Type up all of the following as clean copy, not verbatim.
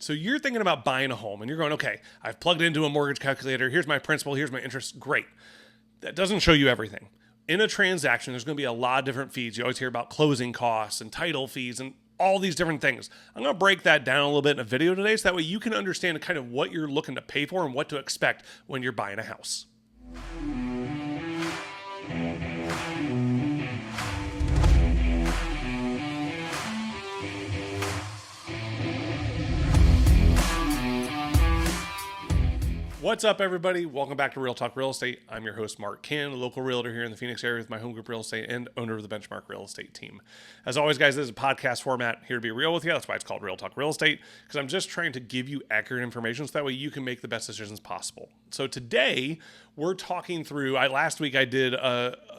So you're thinking about buying a home and you're going, okay, I've plugged into a mortgage calculator. Here's my principal. Here's my interest. Great. That doesn't show you everything. In a transaction, there's going to be a lot of different fees. You always hear about closing costs and title fees and all these different things. I'm going to break that down a little bit in a video today so that way you can understand kind of what you're looking to pay for and what to expect when you're buying a house. What's up, everybody? Welcome back to Real Talk Real Estate. I'm your host, Mark Cannon, a local realtor here in the Phoenix area with my home group real estate and owner of the Benchmark Real Estate team. As always, guys, this is a podcast format here to be real with you. That's why it's called Real Talk Real Estate, because I'm just trying to give you accurate information so that way you can make the best decisions possible. So today, we're talking through, last week I did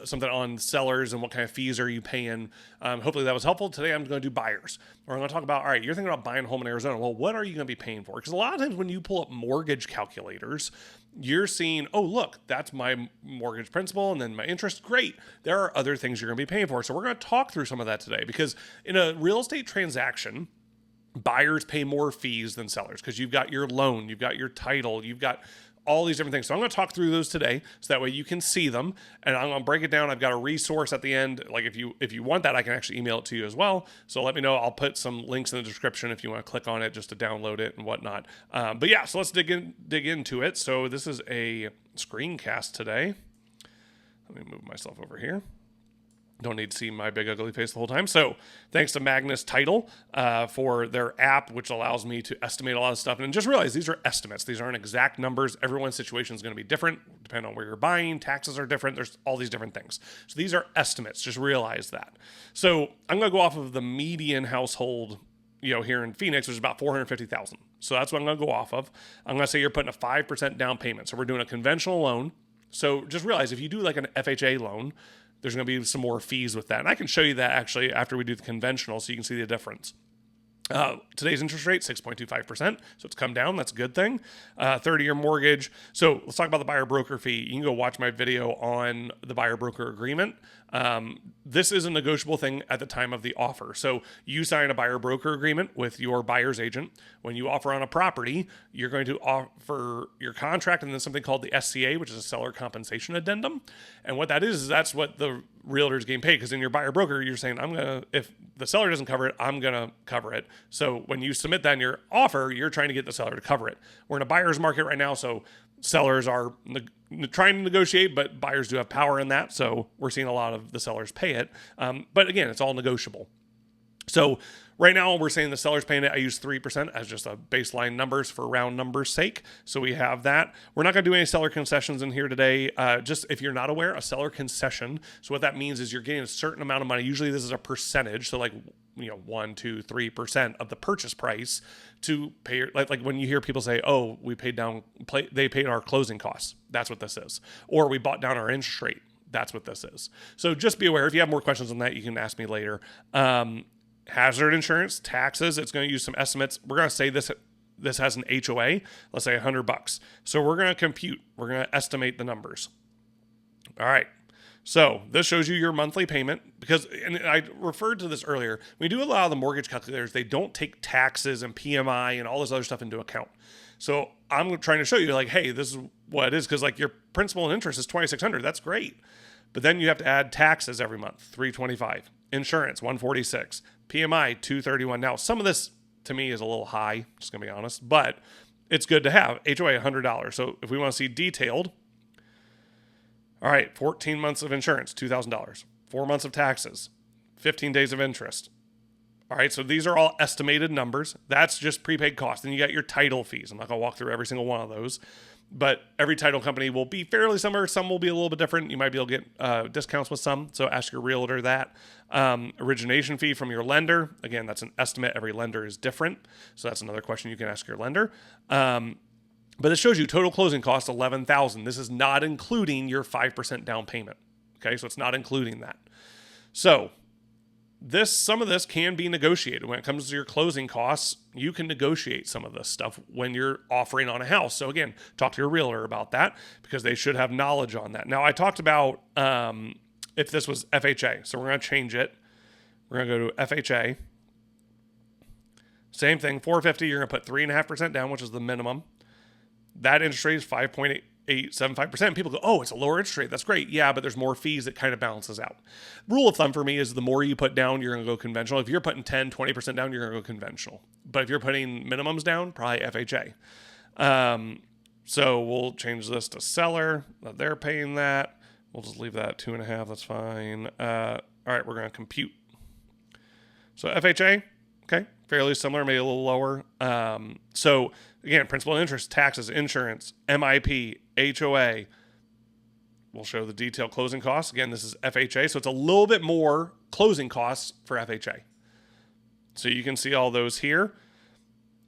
something on sellers and what kind of fees are you paying. Hopefully that was helpful. Today I'm going to do buyers. We're going to talk about, all right, you're thinking about buying a home in Arizona. Well, what are you going to be paying for? Because a lot of times when you pull up mortgage calculators, you're seeing, oh, look, that's my mortgage principal and then my interest. Great. There are other things you're going to be paying for. So we're going to talk through some of that today, because in a real estate transaction, buyers pay more fees than sellers because you've got your loan, you've got your title, you've got all these different things. So I'm going to talk through those today so that way you can see them, and I'm going to break it down. I've got a resource at the end. Like if you want that, I can actually email it to you as well. So let me know. I'll put some links in the description if you want to click on it just to download it and whatnot. But yeah, so let's dig into it. So this is a screencast today. Let me move myself over here. Don't need to see my big ugly face the whole time. So thanks to Magnus Title for their app, which allows me to estimate a lot of stuff. And just realize these are estimates. These aren't exact numbers. Everyone's situation is going to be different depending on where you're buying. Taxes are different. There's all these different things. So these are estimates. Just realize that. So I'm going to go off of the median household, here in Phoenix, which is about $450,000. So that's what I'm going to go off of. I'm going to say you're putting a 5% down payment. So we're doing a conventional loan. So just realize if you do like an FHA loan, there's going to be some more fees with that. And I can show you that actually after we do the conventional so you can see the difference. Today's interest rate, 6.25%. So it's come down. That's a good thing. 30-year mortgage. So let's talk about the buyer broker fee. You can go watch my video on the buyer broker agreement. This is a negotiable thing at the time of the offer. So you sign a buyer broker agreement with your buyer's agent. When you offer on a property, you're going to offer your contract and then something called the SCA, which is a seller compensation addendum. And what that is that's what the realtor is getting paid, because in your buyer broker, you're saying, if the seller doesn't cover it, I'm going to cover it. So when you submit that in your offer, you're trying to get the seller to cover it. We're in a buyer's market right now, so sellers are trying to negotiate, but buyers do have power in that. So we're seeing a lot of the sellers pay it. But again, it's all negotiable. So right now we're saying the seller's paying it. I use 3% as just a baseline numbers for round numbers sake. So we have that. We're not going to do any seller concessions in here today. Just if you're not aware, a seller concession. So what that means is you're getting a certain amount of money. Usually this is a percentage. So like, 1, 2, 3% of the purchase price to pay. Like when you hear people say, oh, they paid our closing costs. That's what this is. Or we bought down our interest rate. That's what this is. So just be aware. If you have more questions on that, you can ask me later. Hazard insurance, taxes, it's going to use some estimates. We're going to say this has an HOA, let's say $100. So we're going to compute, we're going to estimate the numbers. All right. So this shows you your monthly payment, and I referred to this earlier. When you do a lot of the mortgage calculators, they don't take taxes and PMI and all this other stuff into account. So I'm trying to show you like, hey, this is what it is. Cause like your principal and interest is $2,600. That's great. But then you have to add taxes every month, $325, insurance, $146, PMI, $231. Now, some of this to me is a little high, just gonna be honest, but it's good to have. HOA, $100. So if we want to see detailed, all right, 14 months of insurance, $2,000, 4 months of taxes, 15 days of interest. All right, so these are all estimated numbers. That's just prepaid cost. Then you got your title fees. I'm not gonna walk through every single one of those, but every title company will be fairly similar. Some will be a little bit different. You might be able to get discounts with some. So ask your realtor that. Origination fee from your lender. Again, that's an estimate. Every lender is different. So that's another question you can ask your lender. But it shows you total closing costs, $11,000. This is not including your 5% down payment. Okay, so it's not including that. So some of this can be negotiated. When it comes to your closing costs, you can negotiate some of this stuff when you're offering on a house. So again, talk to your realtor about that because they should have knowledge on that. Now I talked about if this was FHA. So we're going to change it. We're going to go to FHA. Same thing, 450, you're going to put 3.5% down, which is the minimum. That interest rate is 5.875%. People go, oh, it's a lower interest rate. That's great. Yeah, but there's more fees. It kind of balances out. Rule of thumb for me is the more you put down, you're going to go conventional. If you're putting 10, 20% down, you're going to go conventional. But if you're putting minimums down, probably FHA. So we'll change this to seller. They're paying that. We'll just leave that at 2.5. That's fine. All right, we're going to compute. So FHA, okay, fairly similar, maybe a little lower. So again, principal and interest, taxes, insurance, MIP, HOA. We'll show the detailed closing costs. Again, this is FHA, so it's a little bit more closing costs for FHA. So you can see all those here.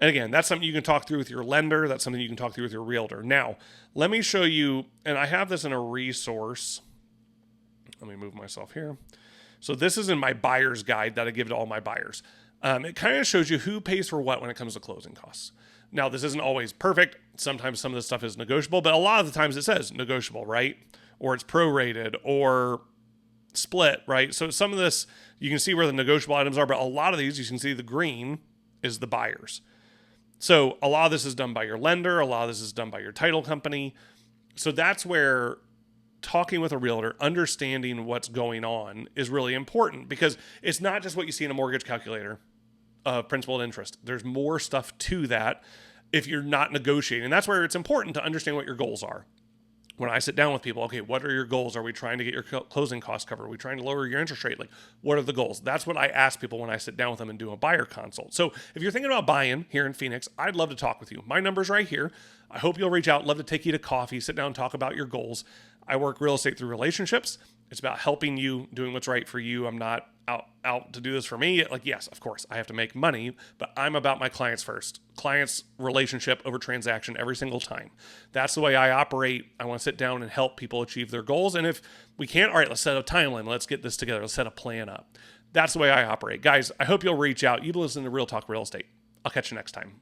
And again, that's something you can talk through with your lender. That's something you can talk through with your realtor. Now, let me show you, and I have this in a resource. Let me move myself here. So this is in my buyer's guide that I give to all my buyers. It kind of shows you who pays for what when it comes to closing costs. Now, this isn't always perfect. Sometimes some of this stuff is negotiable, but a lot of the times it says negotiable, right? Or it's prorated or split, right? So some of this, you can see where the negotiable items are, but a lot of these, you can see the green is the buyers. So a lot of this is done by your lender. A lot of this is done by your title company. So that's where talking with a realtor, understanding what's going on is really important, because it's not just what you see in a mortgage calculator of principal and interest. There's more stuff to that if you're not negotiating. And that's where it's important to understand what your goals are. When I sit down with people, okay, what are your goals? Are we trying to get your closing costs covered? Are we trying to lower your interest rate? Like, what are the goals? That's what I ask people when I sit down with them and do a buyer consult. So if you're thinking about buying here in Phoenix, I'd love to talk with you. My number's right here. I hope you'll reach out. Love to take you to coffee, sit down and talk about your goals. I work real estate through relationships. It's about helping you, doing what's right for you. I'm not out to do this for me. Like, yes, of course, I have to make money, but I'm about my clients first. Clients relationship over transaction every single time. That's the way I operate. I want to sit down and help people achieve their goals. And if we can't, all right, let's set a timeline. Let's get this together. Let's set a plan up. That's the way I operate. Guys, I hope you'll reach out. You've listened to Real Talk Real Estate. I'll catch you next time.